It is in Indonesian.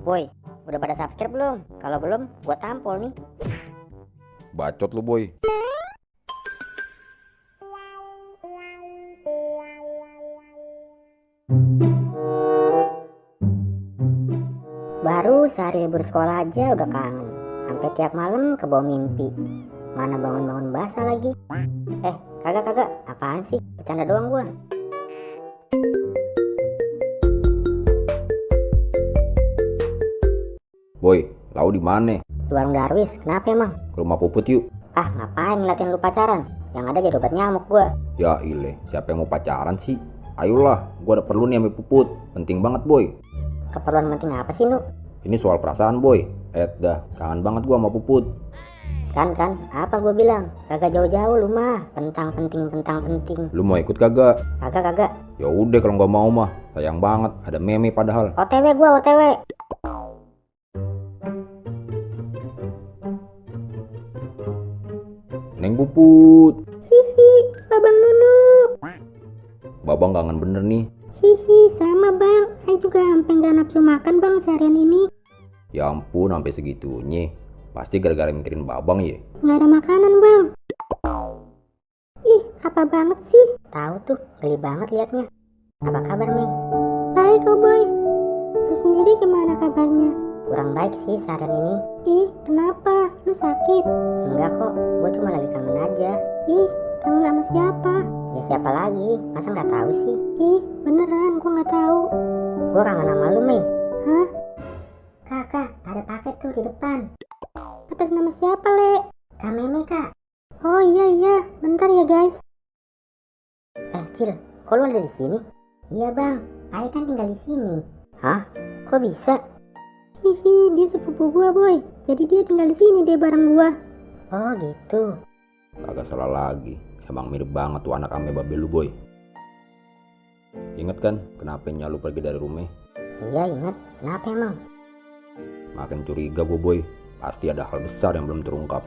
Boy, udah pada subscribe belum? Kalau belum, gua tampol nih. Bacot lu, Boy. Baru sehari libur sekolah aja udah kangen. Sampai tiap malam kebawa mimpi. Mana bangun-bangun basah lagi. Kagak. Apaan sih? Bercanda doang gua. Boy, lau di mana? Di warung Darwis, kenapa emang? Ke rumah Puput yuk. Ah, ngapain ngeliatin lu pacaran? Yang ada jadi obat nyamuk gua. Ya ile, siapa yang mau pacaran sih? Ayolah, gua ada perlu nih sama Puput. Penting banget, Boy. Keperluan penting apa sih, Nu? Ini soal perasaan, Boy. Dah, kangen banget gua sama Puput. Kan, apa gua bilang? Kagak jauh-jauh lu mah. Pentang penting. Lu mau ikut kagak? Kagak. Ya udah kalau nggak mau mah. Sayang banget, ada meme padahal. OTW gua, OTW. Neng Puput. Hihi, Babang Nunu. Babang kangen bener nih. Hihi, sama bang. Saya juga sampai nggak nafsu makan bang seharian ini. Ya ampun, sampai segitunya. Pasti gara-gara mikirin Babang ya. Nggak ada makanan bang. Ih, apa banget sih? Tahu tuh, geli banget liatnya. Apa kabar Mei? Baik kok boy. Lu sendiri gimana kabarnya? Kurang baik sih seharian ini. Ih, kenapa? Lu sakit? Enggak kok, gue cuma lagi kangen aja. Ih, kangen sama siapa? Ya siapa lagi? Masa nggak tahu sih? Ih, beneran gue nggak tahu. Gue kangen sama lu Mei. Hah? Kakak, ada paket tuh di depan. Atas nama siapa, Le? Kak Meme, Kak. Oh iya, bentar ya guys. Cil, kok lu ada di sini? Iya bang, Ayah kan tinggal di sini. Hah? Kok bisa? Hihi, dia sepupu gua boy. Jadi dia tinggal di sini deh bareng gua. Oh gitu. Kagak salah lagi. Emang mirip banget tuh anak ame babe lu, Boy. Ingat kan kenapa lu pergi dari rumah? Iya ingat. Kenapa emang? Makin curiga gue, Boy. Pasti ada hal besar yang belum terungkap.